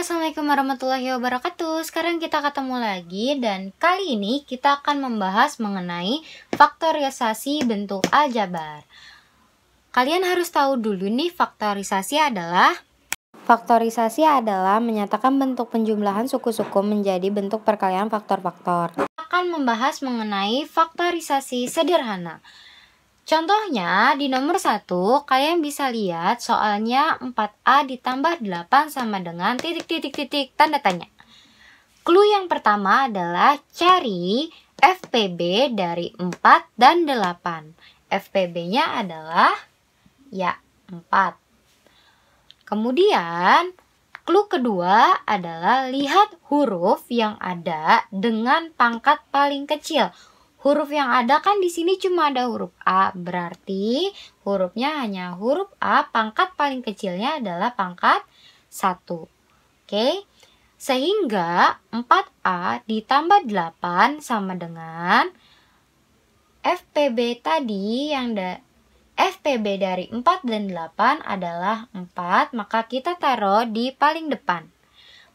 Assalamualaikum warahmatullahi wabarakatuh. Sekarang kita ketemu lagi dan kali ini kita akan membahas mengenai faktorisasi bentuk aljabar. Kalian harus tahu dulu nih, faktorisasi adalah menyatakan bentuk penjumlahan suku-suku menjadi bentuk perkalian faktor-faktor. Akan membahas mengenai faktorisasi sederhana. Contohnya di nomor 1, kalian bisa lihat soalnya 4A ditambah 8 sama dengan titik-titik-titik tanda tanya. Clue yang pertama adalah cari FPB dari 4 dan 8. FPB-nya adalah ya 4. Kemudian clue kedua adalah lihat huruf yang ada dengan pangkat paling kecil. Huruf yang ada kan di sini cuma ada huruf A, berarti hurufnya hanya huruf A, pangkat paling kecilnya adalah pangkat 1. Oke, sehingga 4A ditambah 8 sama dengan FPB tadi yang FPB dari 4 dan 8 adalah 4, maka kita taruh di paling depan.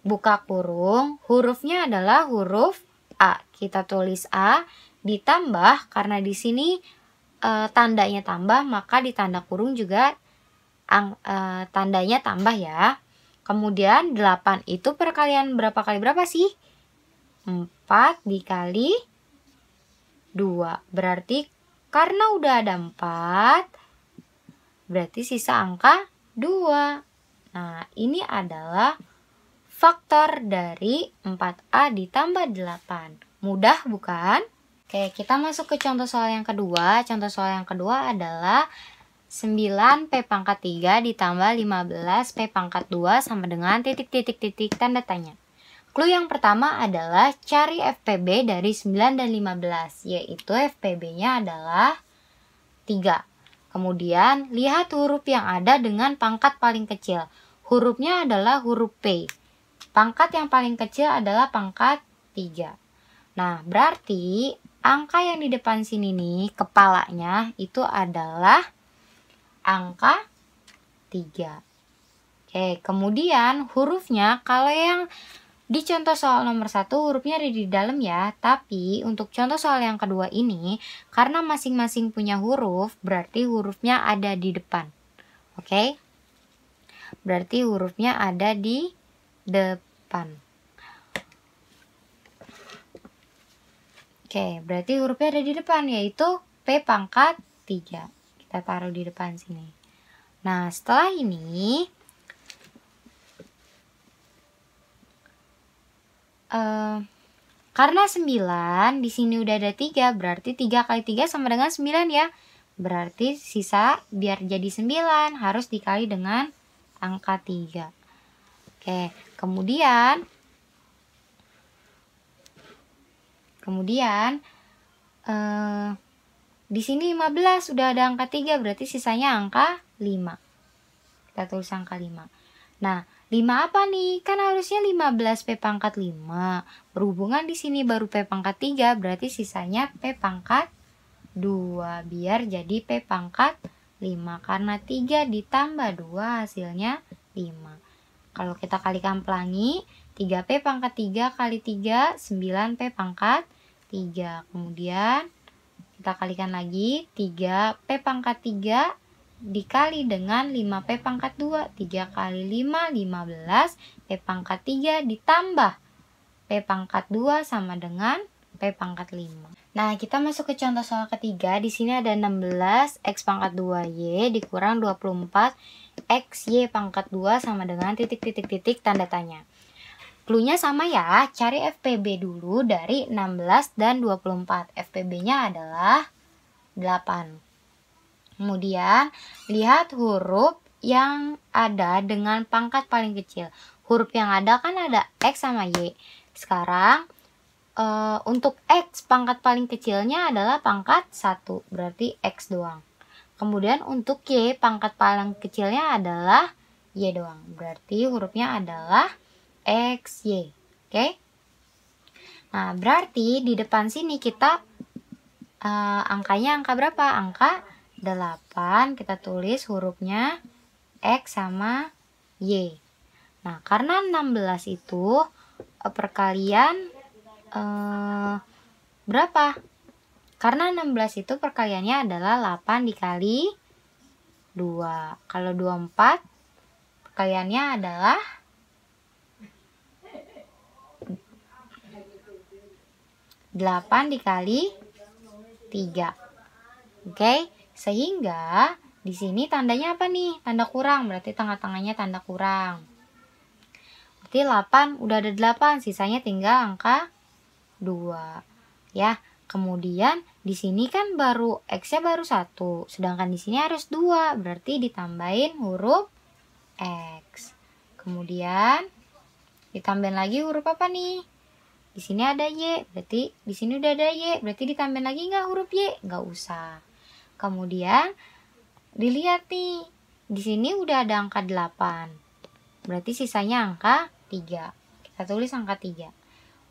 Buka kurung, hurufnya adalah huruf A. Kita tulis A. Ditambah, karena di sini tandanya tambah, maka di tanda kurung juga tandanya tambah ya. Kemudian 8 itu perkalian berapa kali berapa sih? 4 dikali 2. Berarti karena udah ada 4, berarti sisa angka 2. Nah, ini adalah faktor dari 4A ditambah 8. Mudah bukan? Oke, kita masuk ke contoh soal yang kedua. Contoh soal yang kedua adalah 9P pangkat 3 ditambah 15P pangkat 2 sama dengan titik-titik-titik tanda tanya. Clue yang pertama adalah cari FPB dari 9 dan 15, yaitu FPB-nya adalah 3. Kemudian, lihat huruf yang ada dengan pangkat paling kecil. Hurufnya adalah huruf P. Pangkat yang paling kecil adalah pangkat 3. Nah, berarti angka yang di depan sini nih, kepalanya itu adalah angka 3. Oke, kemudian hurufnya, kalau yang di contoh soal nomor 1 hurufnya ada di dalam ya. Tapi untuk contoh soal yang kedua ini, karena masing-masing punya huruf, berarti hurufnya ada di depan. Oke? Berarti hurufnya ada di depan. Oke, berarti hurufnya ada di depan, yaitu P pangkat 3. Kita taruh di depan sini. Nah, setelah ini karena 9 di sini udah ada 3, berarti 3 kali 3 sama dengan 9 ya. Berarti sisa biar jadi 9 harus dikali dengan angka 3. Oke, kemudian di sini 15 sudah ada angka 3, berarti sisanya angka 5. Kita tulis angka 5. Nah, 5 apa nih? Kan harusnya 15P pangkat 5. Berhubungan di sini baru P pangkat 3, berarti sisanya P pangkat 2. Biar jadi P pangkat 5. Karena 3 ditambah 2 hasilnya 5. Kalau kita kalikan pelangi, 3P pangkat 3 kali 3, 9P pangkat 3. Kemudian kita kalikan lagi, 3P pangkat 3 dikali dengan 5P pangkat 2. 3 kali 5, 15. P pangkat 3 ditambah P pangkat 2 sama dengan P pangkat 5. Nah, kita masuk ke contoh soal ketiga. Di sini ada 16 X pangkat 2Y dikurang 24 X Y pangkat 2 sama dengan titik-titik-titik tanda tanya. Cluenya sama ya, cari FPB dulu dari 16 dan 24. FPB-nya adalah 8. Kemudian, lihat huruf yang ada dengan pangkat paling kecil. Huruf yang ada kan ada X sama Y. Sekarang, untuk X pangkat paling kecilnya adalah pangkat 1, berarti X doang. Kemudian untuk Y pangkat paling kecilnya adalah Y doang, berarti hurufnya adalah XY. Oke? Nah, berarti di depan sini kita angkanya angka berapa? Angka 8. Kita tulis hurufnya X sama Y. Nah, karena 16 itu perkalian berapa? Karena 16 itu perkaliannya adalah 8 dikali 2. Kalau 24 perkaliannya adalah 8 dikali 3. Oke, sehingga di sini tandanya apa nih? Tanda kurang, berarti tengah-tengahnya tanda kurang. Berarti 8 udah ada 8, sisanya tinggal angka 2. Ya, kemudian di sini kan baru X-nya baru 1, sedangkan di sini harus 2, berarti ditambahin huruf X. Kemudian ditambahin lagi huruf apa nih? Di sini ada Y, berarti di sini udah ada Y, berarti ditambahin lagi nggak huruf Y? Nggak usah. Kemudian dilihat nih, di sini udah ada angka 8, berarti sisanya angka 3. Kita tulis angka 3.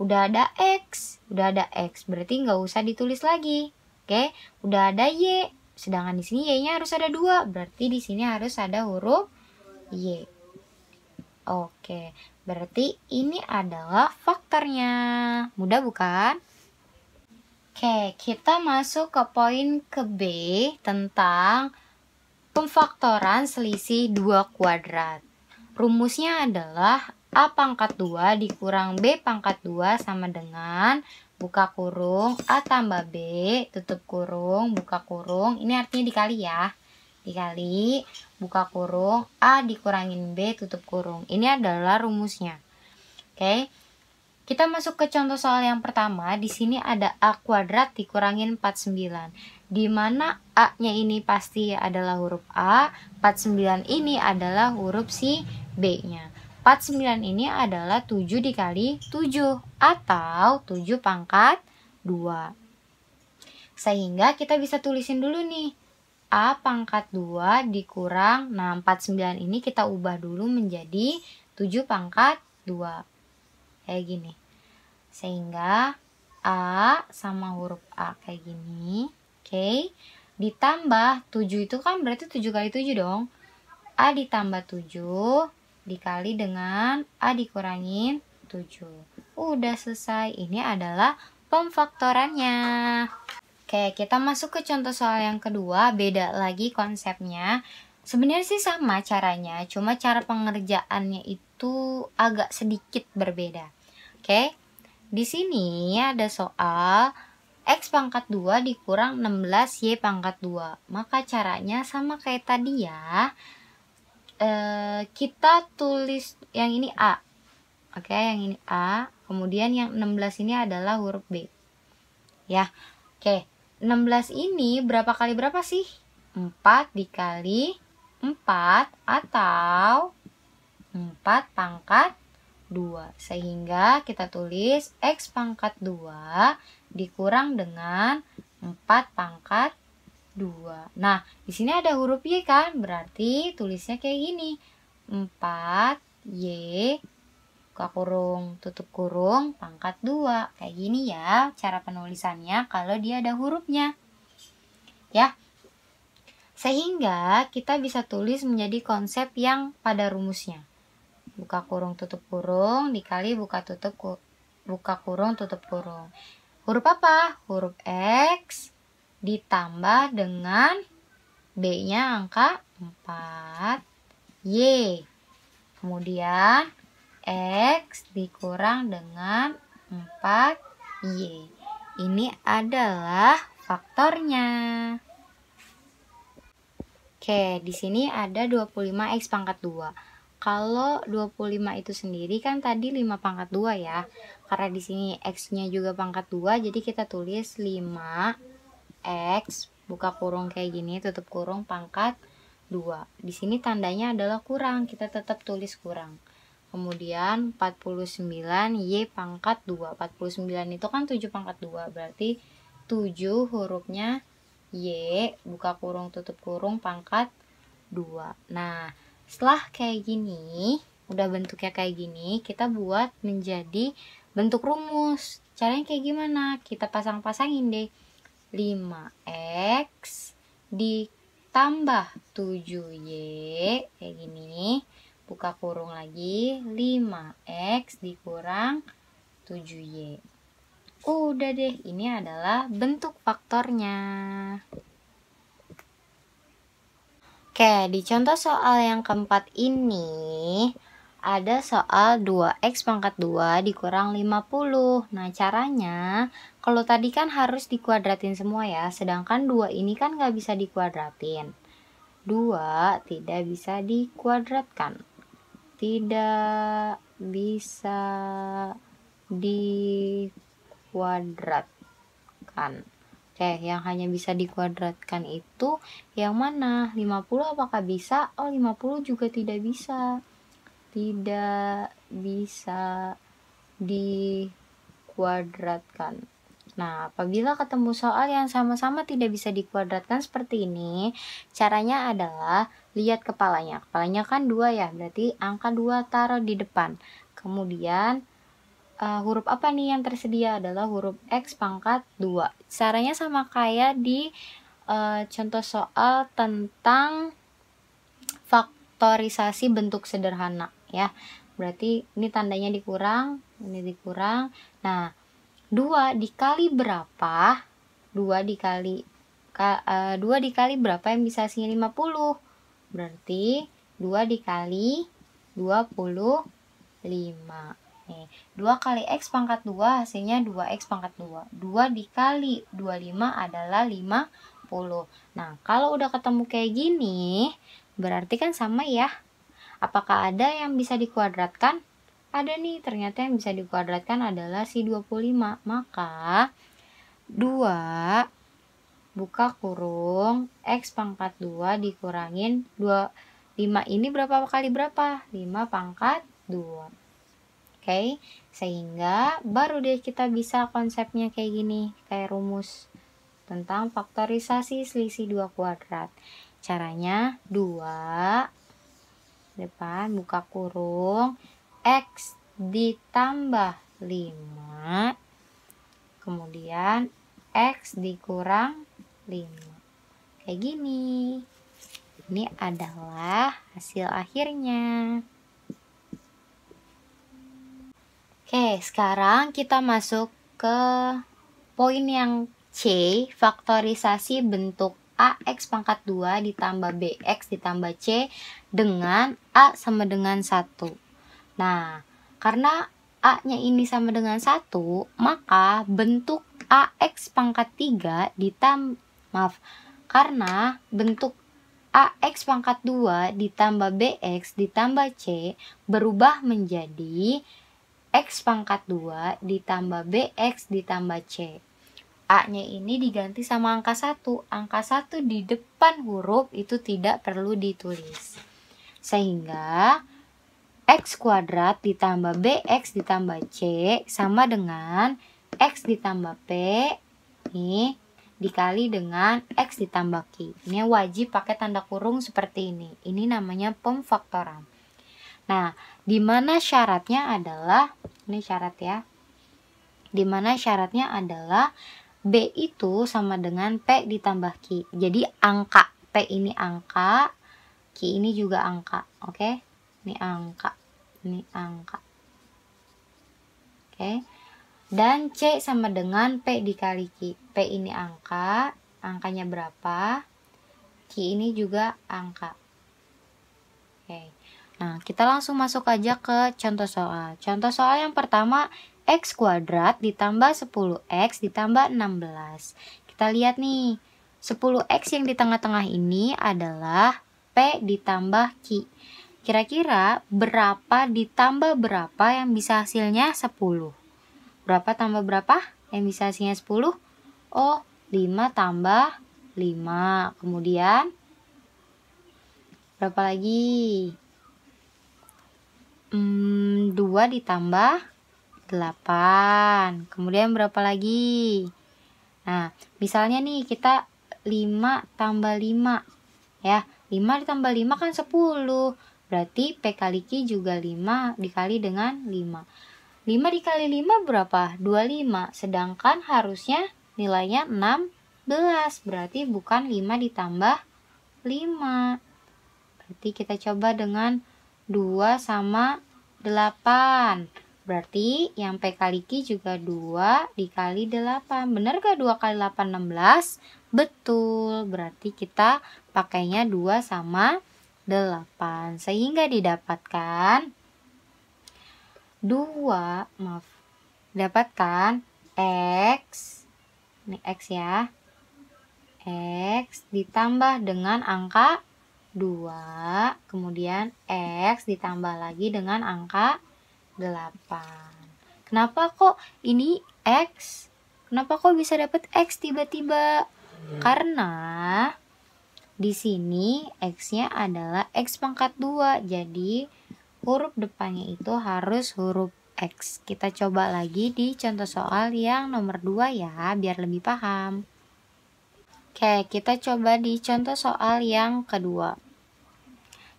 Udah ada X, berarti nggak usah ditulis lagi. Oke, udah ada Y, sedangkan di sini Y-nya harus ada 2, berarti di sini harus ada huruf Y. Oke, berarti ini adalah faktornya. Mudah bukan? Oke, kita masuk ke poin ke B tentang pemfaktoran selisih 2 kuadrat. Rumusnya adalah A pangkat 2 dikurang B pangkat 2 sama dengan buka kurung A tambah B tutup kurung buka kurung. Ini artinya dikali ya. Dikali buka kurung A dikurangin B tutup kurung. Ini adalah rumusnya. Oke. Kita masuk ke contoh soal yang pertama. Di sini ada A kuadrat dikurangin 49. Di mana A-nya ini pasti adalah huruf A, 49 ini adalah huruf si B-nya. 49 ini adalah 7 dikali 7 atau 7 pangkat 2. Sehingga kita bisa tulisin dulu nih. A pangkat 2 dikurang, nah 49 ini kita ubah dulu menjadi 7 pangkat 2. Kayak gini. Sehingga A sama huruf A kayak gini. Oke. Ditambah 7 itu kan berarti 7 kali 7 dong. A ditambah 7 dikali dengan A dikurangin 7. Udah selesai. Ini adalah pemfaktorannya. Oke, kita masuk ke contoh soal yang kedua, beda lagi konsepnya. Sebenarnya sih sama caranya, cuma cara pengerjaannya itu agak sedikit berbeda. Oke, di sini ada soal X pangkat 2 dikurang 16 Y pangkat 2. Maka caranya sama kayak tadi ya. Kita tulis yang ini A. Oke, yang ini A. Kemudian yang 16 ini adalah huruf B. Ya, oke. 16 ini berapa kali berapa sih? 4 dikali 4 atau 4 pangkat 2. Sehingga kita tulis X pangkat 2 dikurang dengan 4 pangkat 2. Nah, di sini ada huruf Y kan? Berarti tulisnya kayak gini. 4 Y buka kurung, tutup kurung, pangkat 2. Kayak gini ya cara penulisannya kalau dia ada hurufnya. Ya. Sehingga kita bisa tulis menjadi konsep yang pada rumusnya. Buka kurung, tutup kurung, dikali buka kurung, tutup kurung. Huruf apa? Huruf X ditambah dengan B-nya angka 4. Y. Kemudian X dikurang dengan 4Y. Ini adalah faktornya. Oke, di sini ada 25X pangkat 2. Kalau 25 itu sendiri kan tadi 5 pangkat 2 ya. Karena di sini X-nya juga pangkat 2, jadi kita tulis 5X buka kurung kayak gini, tutup kurung pangkat 2. Di sini tandanya adalah kurang, kita tetap tulis kurang. Kemudian 49 Y pangkat 2. 49 itu kan 7 pangkat 2. Berarti 7 hurufnya Y buka kurung tutup kurung pangkat 2. Nah, setelah kayak gini, udah bentuknya kayak gini, kita buat menjadi bentuk rumus. Caranya kayak gimana? Kita pasang-pasangin deh. 5X ditambah 7Y kayak gini buka kurung lagi, 5x dikurang 7y. Udah deh, ini adalah bentuk faktornya. Oke, di contoh soal yang keempat ini ada soal 2x pangkat 2 dikurang 50. Nah, caranya kalau tadi kan harus dikuadratin semua ya, sedangkan 2 ini kan nggak bisa dikuadratin. 2 tidak bisa dikuadratkan. Tidak bisa dikuadratkan. Oke, yang hanya bisa dikuadratkan itu yang mana? 50 apakah bisa? Oh, 50 juga tidak bisa. Tidak bisa dikuadratkan. Nah, apabila ketemu soal yang sama-sama tidak bisa dikuadratkan seperti ini, caranya adalah lihat kepalanya. Kepalanya kan 2 ya, berarti angka 2 taruh di depan. Kemudian huruf apa nih yang tersedia? Adalah huruf X pangkat 2. Caranya sama kayak di contoh soal tentang faktorisasi bentuk sederhana ya. Berarti ini tandanya dikurang, ini dikurang. Nah, 2 dikali berapa? 2 dikali berapa yang bisa hasilnya 50? Berarti 2 dikali 25. 2 kali X pangkat 2 hasilnya 2X pangkat 2. 2 dikali 25 adalah 50. Nah, kalau udah ketemu kayak gini, berarti kan sama ya. Apakah ada yang bisa dikuadratkan? Ada nih, ternyata yang bisa dikuadratkan adalah si 25. Maka 2 buka kurung X pangkat 2 dikurangin 5 ini berapa kali berapa? 5 pangkat 2. Oke, sehingga baru deh kita bisa konsepnya kayak gini, kayak rumus tentang faktorisasi selisih 2 kuadrat. Caranya 2 depan buka kurung X ditambah 5 kemudian X dikurang 5. Kayak gini. Ini adalah hasil akhirnya. Oke, sekarang kita masuk ke poin yang C, faktorisasi bentuk AX pangkat 2 ditambah BX ditambah C dengan A sama dengan 1. Nah, karena A-nya ini sama dengan 1, maka bentuk AX pangkat 3 karena bentuk AX pangkat 2 ditambah BX ditambah C berubah menjadi X pangkat 2 ditambah BX ditambah C. A-nya ini diganti sama angka 1. Angka 1 di depan huruf itu tidak perlu ditulis. Sehingga X kuadrat ditambah BX ditambah C sama dengan X ditambah P ini dikali dengan X ditambah Q. Ini wajib pakai tanda kurung seperti ini. Ini namanya pemfaktoran. Nah, di mana syaratnya adalah, ini syarat ya, di mana syaratnya adalah B itu sama dengan P ditambah Q. Jadi angka, P ini angka, Q ini juga angka, oke? Ini angka, ini angka. Oke. Dan C sama dengan P dikali Q. P ini angka, angkanya berapa? Q ini juga angka. Oke. Nah, kita langsung masuk aja ke contoh soal. Contoh soal yang pertama, X kuadrat ditambah 10X ditambah 16. Kita lihat nih, 10X yang di tengah-tengah ini adalah P ditambah Q. Kira-kira berapa ditambah berapa yang bisa hasilnya 10? Berapa tambah berapa yang bisa hasilnya 10? Oh, 5 tambah 5. Kemudian, berapa lagi? 2 ditambah 8. Kemudian berapa lagi? Nah, misalnya nih kita 5 tambah 5. Ya, 5 ditambah 5 kan 10. Berarti P kali Q juga 5 dikali dengan 5. 5 dikali 5 berapa? 25. Sedangkan harusnya nilainya 16. Berarti bukan 5 ditambah 5. Berarti kita coba dengan 2 sama 8. Berarti yang P kali Q juga 2 dikali 8. Bener gak 2 kali 8 16? Betul. Berarti kita pakainya 2 sama 8. Sehingga didapatkan dapatkan X. Ini X ya. X ditambah dengan angka 2, kemudian X ditambah lagi dengan angka 8. Kenapa kok ini X? Kenapa kok bisa dapat X tiba-tiba? Karena di sini X-nya adalah X pangkat 2. Jadi huruf depannya itu harus huruf X. Kita coba lagi di contoh soal yang nomor 2 ya, biar lebih paham. Oke, kita coba di contoh soal yang kedua.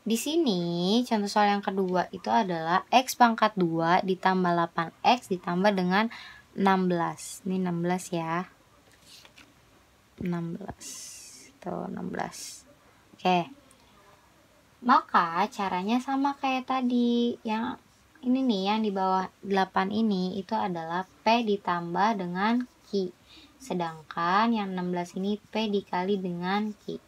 Di sini contoh soal yang kedua itu adalah X pangkat 2 ditambah 8X ditambah dengan 16. Ini 16 ya. 16. Tuh 16. Oke. Maka caranya sama kayak tadi. Yang ini nih yang di bawah 8 ini itu adalah P ditambah dengan Q. Sedangkan yang 16 ini P dikali dengan Q.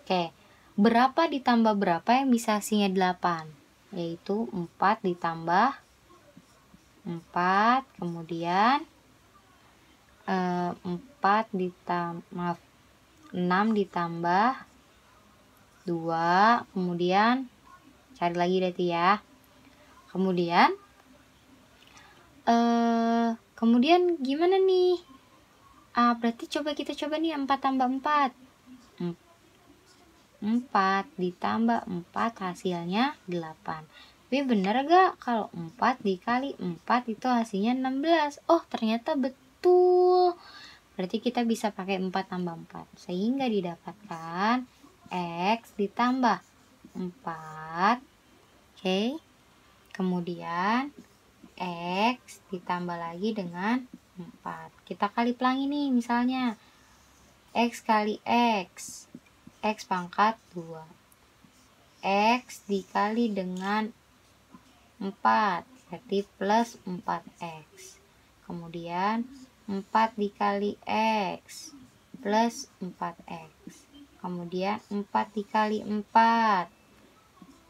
Oke, berapa ditambah berapa yang bisa hasilnya 8? Yaitu 4 ditambah 4, kemudian 6 ditambah 2, kemudian cari lagi berarti ya. Kemudian gimana nih? Berarti kita coba nih 4 tambah 4. 4 ditambah 4 hasilnya 8. Tapi bener gak kalau 4 dikali 4 itu hasilnya 16? Oh ternyata betul. Berarti kita bisa pakai 4 tambah 4. Sehingga didapatkan X ditambah 4. Oke. Kemudian X ditambah lagi dengan 4. Kita kali pelangi nih misalnya. X kali X. X pangkat 2. X dikali dengan 4. Berarti plus 4X. Kemudian 4 dikali X. Plus 4X. Kemudian 4 dikali 4.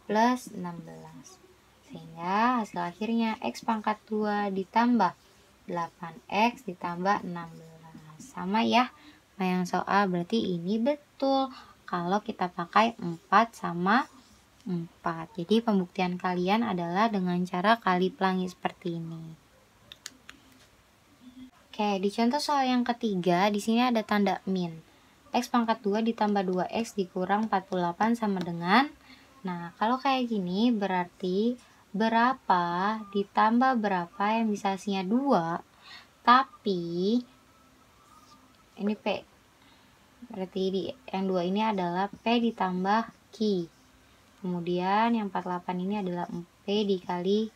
Plus 16. Sehingga hasil akhirnya X pangkat 2 ditambah 8X ditambah 16. Sama ya, yang soal berarti ini betul kalau kita pakai 4 sama 4. Jadi pembuktian kalian adalah dengan cara kali pelangi seperti ini. Oke, di contoh soal yang ketiga, di sini ada tanda min. X pangkat 2 ditambah 2X dikurang 48 sama dengan. Nah, kalau kayak gini berarti berapa ditambah berapa yang bisa hasilnya 2, tapi ini P. Berarti yang 2 ini adalah P ditambah Q. Kemudian yang 48 ini adalah P dikali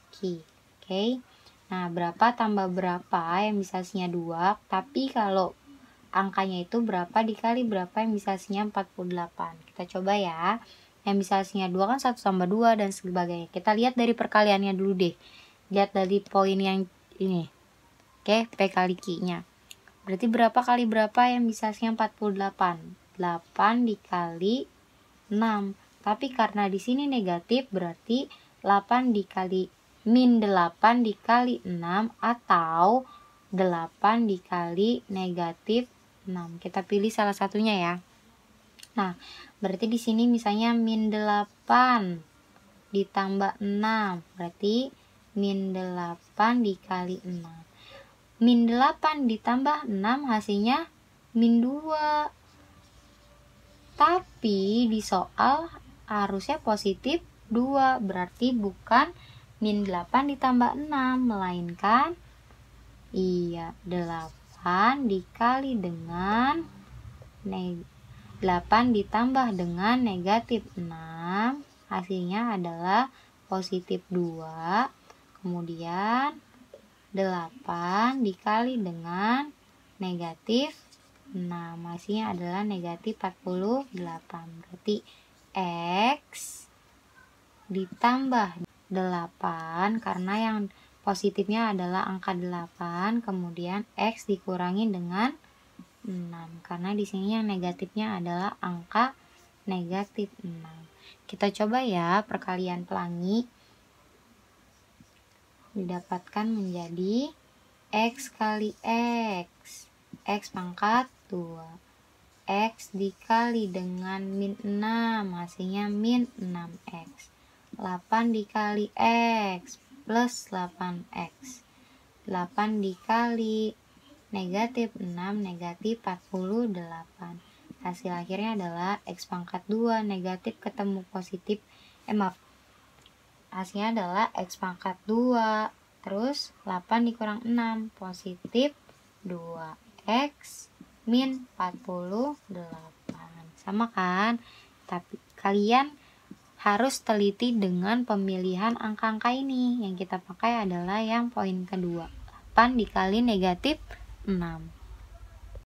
Q. Oke. Nah, berapa tambah berapa yang bisa hasilnya 2, tapi kalau angkanya itu berapa dikali berapa yang bisa hasilnya 48. Kita coba ya. Yang bisa hasilnya 2 kan 1 tambah 2 dan sebagainya. Kita lihat dari perkaliannya dulu deh. Lihat dari poin yang ini. Oke, P kali Q-nya. Berarti berapa kali berapa yang bisa hasilnya 48? 8 dikali 6. Tapi karena di sini negatif berarti 8 dikali min 8 dikali 6 atau 8 dikali negatif 6. Kita pilih salah satunya ya. Nah, berarti di sini misalnya min 8 ditambah 6. Berarti min 8 dikali 6. Min 8 ditambah 6 hasilnya min 2. Tapi di soal harusnya positif 2. Berarti bukan min 8 ditambah 6. Melainkan 8 dikali dengan 8 ditambah dengan negatif 6. Hasilnya adalah positif 2. Kemudian 8 dikali dengan negatif 6. Hasilnya adalah negatif 48. Berarti X ditambah 8, karena yang positifnya adalah angka 8, kemudian X dikurangi dengan 6, karena di sini yang negatifnya adalah angka negatif 6. Kita coba ya, perkalian pelangi didapatkan menjadi X kali X, X pangkat 2, X dikali dengan min 6, hasilnya min 6X. 8 dikali X plus 8X. 8 dikali negatif 6, negatif 48. Hasil akhirnya adalah X pangkat 2, negatif ketemu positif. Hasilnya adalah X pangkat 2. Terus 8 dikurang 6, positif 2X min 48. Sama kan? Tapi kalian harus teliti dengan pemilihan angka-angka ini. Yang kita pakai adalah yang poin kedua. 8 dikali negatif 6.